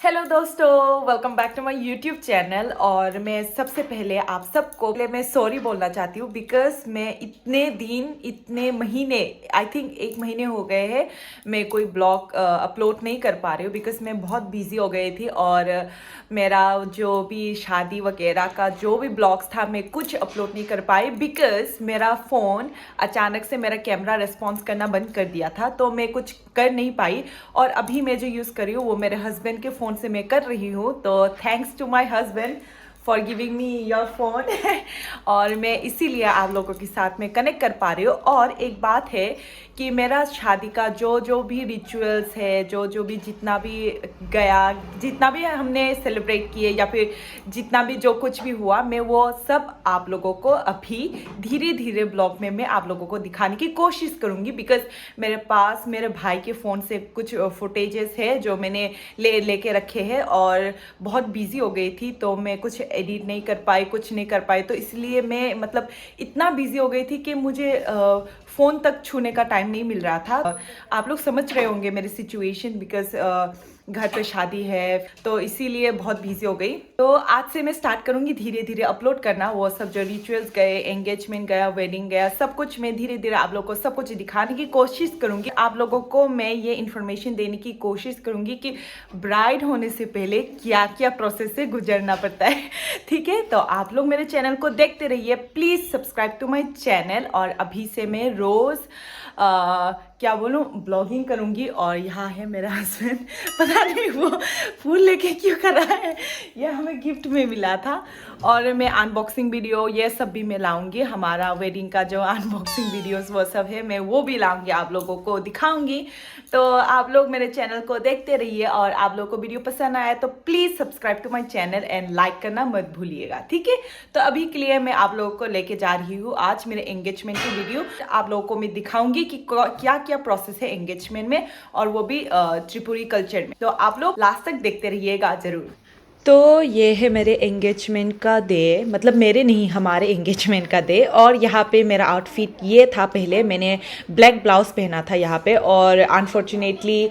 Hello दोस्तों, welcome back to my YouTube channel. और मैं सबसे पहले आप सबको मैं सॉरी बोलना चाहती हूँ बिकॉज मैं इतने महीने, आई थिंक 1 महीने हो गए हैं मैं कोई ब्लॉग अपलोड नहीं कर पा रही हूँ बिकॉज मैं बहुत बिजी हो गई थी। और मेरा जो भी शादी वगैरह का जो भी ब्लॉग्स था मैं कुछ अपलोड नहीं कर पाई बिकॉज मेरा फ़ोन अचानक से मेरा कैमरा रिस्पॉन्स करना बंद कर दिया था, तो मैं कुछ कर नहीं पाई। और अभी मैं जो यूज़ कर रही हूँ वो मेरे हस्बैंड के फ़ोन से मैं कर रही हूँ, तो thanks to my husband for giving me your phone. और मैं इसीलिए आप लोगों के साथ में कनेक्ट कर पा रही हूँ। और एक बात है कि मेरा शादी का जो भी रिचुअल्स है, जो भी जितना भी गया, जितना भी हमने सेलिब्रेट किए या फिर जितना भी जो कुछ भी हुआ, मैं वो सब आप लोगों को अभी धीरे धीरे ब्लॉग में मैं आप लोगों को दिखाने की कोशिश करूँगी बिकॉज मेरे पास मेरे भाई के फ़ोन से कुछ फुटेजेस है जो मैंने लेके रखे हैं और बहुत बिजी हो गई थी, तो मैं कुछ एडिट नहीं कर पाई, कुछ नहीं कर पाई। तो इसलिए मैं मतलब इतना बिजी हो गई थी कि मुझे फ़ोन तक छूने का टाइम नहीं मिल रहा था। आप लोग समझ रहे होंगे मेरी सिचुएशन बिकॉज घर पे शादी है, तो इसीलिए बहुत बिजी हो गई। तो आज से मैं स्टार्ट करूँगी धीरे धीरे अपलोड करना, वो सब जो रिचुअल्स गए, एंगेजमेंट गया, वेडिंग गया, सब कुछ मैं धीरे धीरे आप लोगों को सब कुछ दिखाने की कोशिश करूँगी। आप लोगों को मैं ये इन्फॉर्मेशन देने की कोशिश करूँगी कि ब्राइड होने से पहले क्या क्या प्रोसेस से गुजरना पड़ता है। ठीक है, तो आप लोग मेरे चैनल को देखते रहिए, please subscribe to my channel. और अभी से मैं रोज़ क्या बोलूँ, ब्लॉगिंग करूँगी। और यहाँ है मेरा हस्बैंड, पता नहीं वो फूल लेके क्यों कर रहा है, ये हमें गिफ्ट में मिला था। और मैं अनबॉक्सिंग वीडियो ये सब भी मैं लाऊंगी, हमारा वेडिंग का जो अनबॉक्सिंग वीडियोस वो सब है मैं वो भी लाऊंगी, आप लोगों को दिखाऊंगी। तो आप लोग मेरे चैनल को देखते रहिए और आप लोगों को वीडियो पसंद आया तो please subscribe to my channel and like करना मत भूलिएगा, ठीक है। तो अभी के लिए मैं आप लोगों को लेके जा रही हूँ आज मेरे एंगेजमेंट की वीडियो। आप लोगों को मैं दिखाऊंगी कि क्या क्या प्रोसेस है एंगेजमेंट में, और वो भी त्रिपुरी कल्चर में। तो आप लोग लास्ट तक देखते रहिएगा जरूर। तो ये है मेरे एंगेजमेंट का डे, मतलब मेरे नहीं, हमारे एंगेजमेंट का डे। और यहाँ पे मेरा आउटफिट ये था, पहले मैंने ब्लैक ब्लाउज पहना था यहाँ पे। और अनफॉर्चुनेटली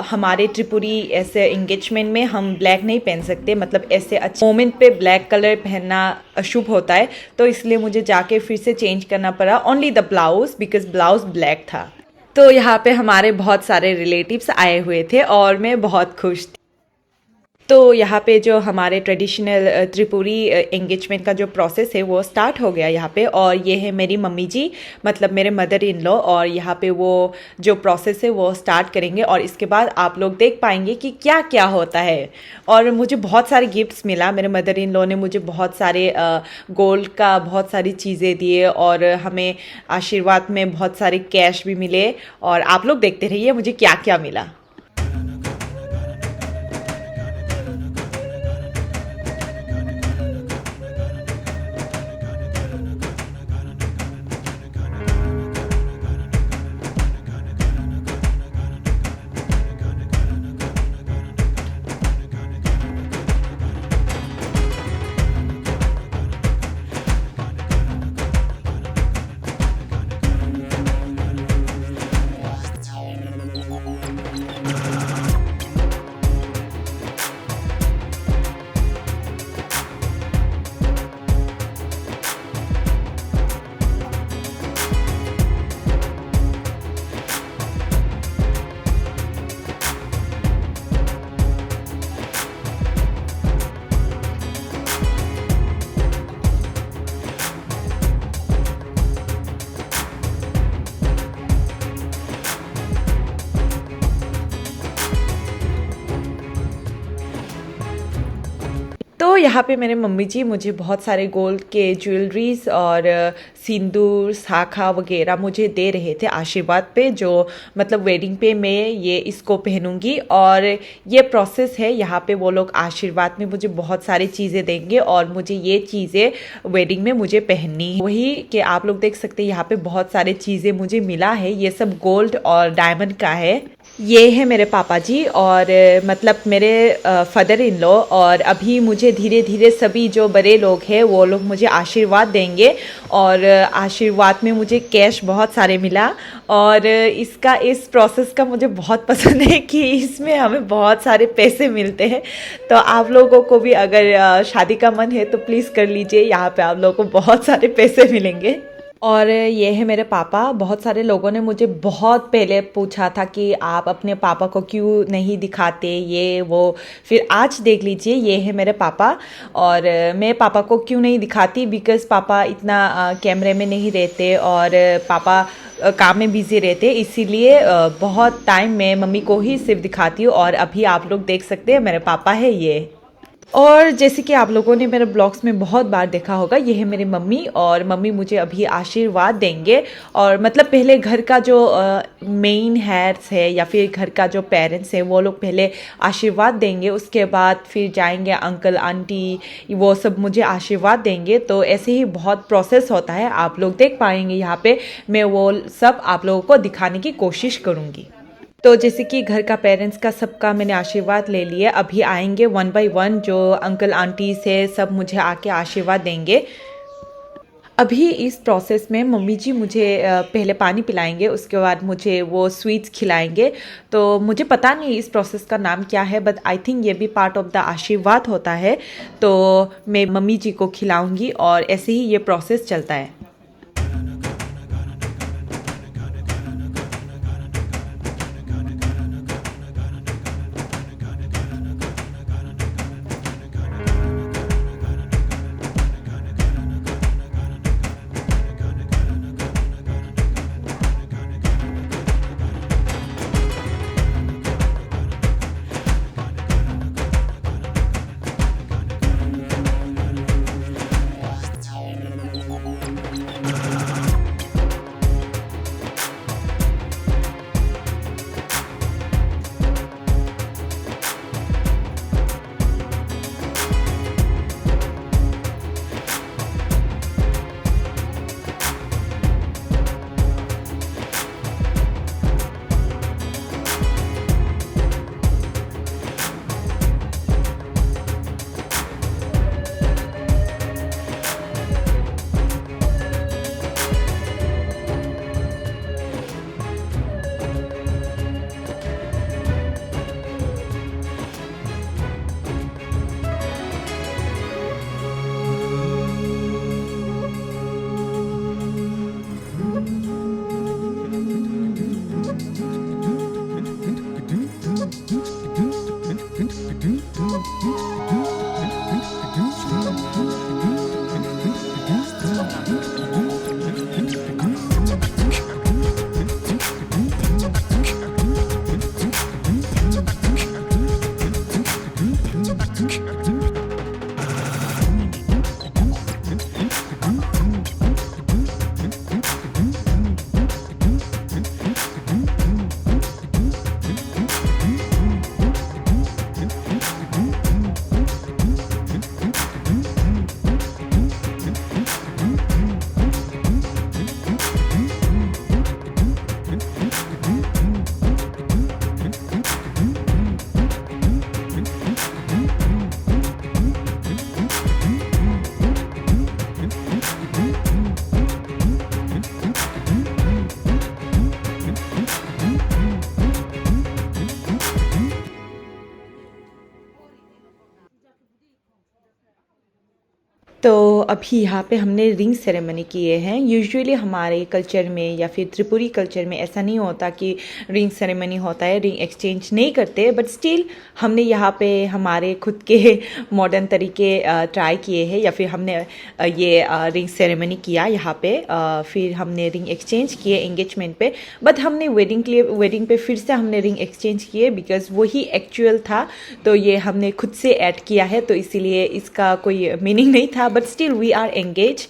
हमारे त्रिपुरी ऐसे एंगेजमेंट में हम ब्लैक नहीं पहन सकते, मतलब ऐसे अच्छे मोमेंट पे ब्लैक कलर पहनना अशुभ होता है, तो इसलिए मुझे जाके फिर से चेंज करना पड़ा only the blouse because blouse black था। तो यहाँ पे हमारे बहुत सारे रिलेटिव्स आए हुए थे और मैं बहुत खुश थी। तो यहाँ पे जो हमारे ट्रेडिशनल त्रिपुरी एंगेजमेंट का जो प्रोसेस है वो स्टार्ट हो गया यहाँ पे। और ये है मेरी मम्मी जी, मतलब मेरे मदर इन लॉ। और यहाँ पे वो जो प्रोसेस है वो स्टार्ट करेंगे और इसके बाद आप लोग देख पाएंगे कि क्या क्या होता है। और मुझे बहुत सारे गिफ्ट्स मिला, मेरे मदर इन लॉ ने मुझे बहुत सारे गोल्ड का बहुत सारी चीज़ें दिए और हमें आशीर्वाद में बहुत सारे कैश भी मिले। और आप लोग देखते रहिए मुझे क्या क्या मिला। तो यहाँ पे मेरे मम्मी जी मुझे बहुत सारे गोल्ड के ज्वेलरीज और सिंदूर, शाखा वगैरह मुझे दे रहे थे आशीर्वाद पे, जो मतलब वेडिंग पे मैं ये इसको पहनूंगी। और ये प्रोसेस है, यहाँ पे वो लोग आशीर्वाद में मुझे बहुत सारी चीज़ें देंगे और मुझे ये चीज़ें वेडिंग में मुझे पहननी है। वही कि आप लोग देख सकते हैं यहाँ पे बहुत सारी चीज़ें मुझे मिला है, ये सब गोल्ड और डायमंड का है। ये है मेरे पापा जी और मतलब मेरे फादर इन लॉ। और अभी मुझे धीरे धीरे सभी जो बड़े लोग हैं वो लोग मुझे आशीर्वाद देंगे और आशीर्वाद में मुझे कैश बहुत सारे मिला। और इस प्रोसेस का मुझे बहुत पसंद है कि इसमें हमें बहुत सारे पैसे मिलते हैं। तो आप लोगों को भी अगर शादी का मन है तो प्लीज़ कर लीजिए, यहाँ पे आप लोगों को बहुत सारे पैसे मिलेंगे। और ये है मेरे पापा। बहुत सारे लोगों ने मुझे बहुत पहले पूछा था कि आप अपने पापा को क्यों नहीं दिखाते ये वो। फिर आज देख लीजिए, ये है मेरे पापा। और मैं पापा को क्यों नहीं दिखाती, बिकॉज़ पापा इतना कैमरे में नहीं रहते और पापा काम में बिज़ी रहते, इसीलिए बहुत टाइम मैं मम्मी को ही सिर्फ दिखाती हूँ। और अभी आप लोग देख सकते हैं मेरे पापा है ये। और जैसे कि आप लोगों ने मेरे ब्लॉग्स में बहुत बार देखा होगा, ये है मेरी मम्मी और मम्मी मुझे अभी आशीर्वाद देंगे। और मतलब पहले घर का जो मेन हेड्स है या फिर घर का जो पेरेंट्स है वो लोग पहले आशीर्वाद देंगे, उसके बाद फिर जाएंगे अंकल आंटी, वो सब मुझे आशीर्वाद देंगे। तो ऐसे ही बहुत प्रोसेस होता है, आप लोग देख पाएंगे यहाँ पे। मैं वो सब आप लोगों को दिखाने की कोशिश करूँगी। तो जैसे कि घर का पेरेंट्स का सबका मैंने आशीर्वाद ले लिया, अभी आएंगे वन बाय वन जो अंकल आंटी से सब मुझे आके आशीर्वाद देंगे। अभी इस प्रोसेस में मम्मी जी मुझे पहले पानी पिलाएंगे, उसके बाद मुझे वो स्वीट्स खिलाएंगे। तो मुझे पता नहीं इस प्रोसेस का नाम क्या है, बट आई थिंक ये भी पार्ट ऑफ द आशीर्वाद होता है। तो मैं मम्मी जी को खिलाऊंगी और ऐसे ही ये प्रोसेस चलता है। तो अभी यहाँ पे हमने रिंग सेरेमनी किए हैं। यूजुअली हमारे कल्चर में या फिर त्रिपुरी कल्चर में ऐसा नहीं होता कि रिंग सेरेमनी होता है, रिंग एक्सचेंज नहीं करते, बट स्टिल हमने यहाँ पे हमारे खुद के मॉडर्न तरीके ट्राई किए हैं या फिर हमने ये रिंग सेरेमनी किया यहाँ पे। फिर हमने रिंग एक्सचेंज किए एंगेजमेंट पे, बट हमने वेडिंग पे फिर से हमने रिंग एक्सचेंज किए बिकॉज वही एक्चुअल था। तो ये हमने खुद से ऐड किया है, तो इसीलिए इसका कोई मीनिंग नहीं था, but still we are engaged.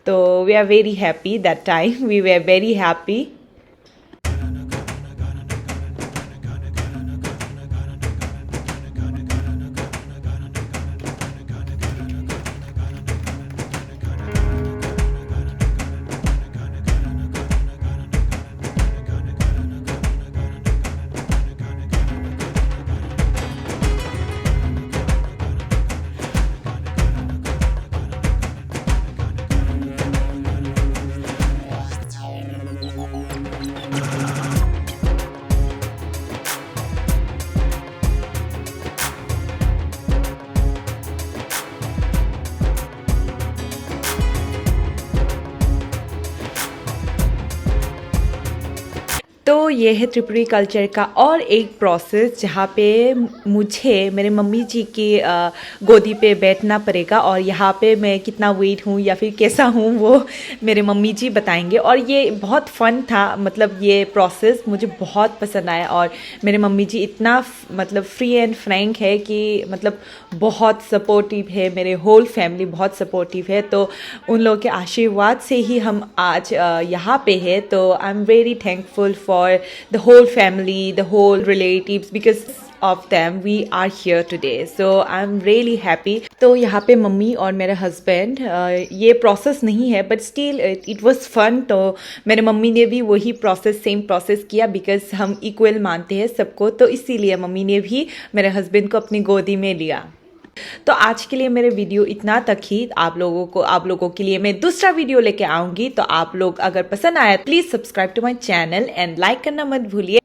So we are very happy that time. We were very happy. तो ये है त्रिपुरी कल्चर का और एक प्रोसेस जहाँ पे मुझे मेरे मम्मी जी की गोदी पे बैठना पड़ेगा और यहाँ पे मैं कितना वेट हूँ या फिर कैसा हूँ वो मेरे मम्मी जी बताएंगे। और ये बहुत फ़न था, मतलब ये प्रोसेस मुझे बहुत पसंद आया और मेरे मम्मी जी इतना मतलब फ्री एंड फ्रैंक है कि मतलब बहुत सपोर्टिव है, मेरे होल फैमिली बहुत सपोर्टिव है। तो उन लोगों के आशीर्वाद से ही हम आज यहाँ पे है। तो I am very thankful for the whole family, the whole relatives, because of them we are here today, so I'm really happy। तो यहाँ पे मम्मी और मेरे हस्बैंड ये प्रोसेस नहीं है but still it was fun. तो मेरे मम्मी ने भी वही प्रोसेस सेम प्रोसेस किया बिकॉज हम इक्वल मानते हैं सबको, तो इसीलिए मम्मी ने भी मेरे हस्बैंड को अपनी गोदी में लिया। तो आज के लिए मेरे वीडियो इतना तक ही। आप लोगों के लिए मैं दूसरा वीडियो लेके आऊंगी। तो आप लोग अगर पसंद आया please subscribe to my channel and like करना मत भूलिए।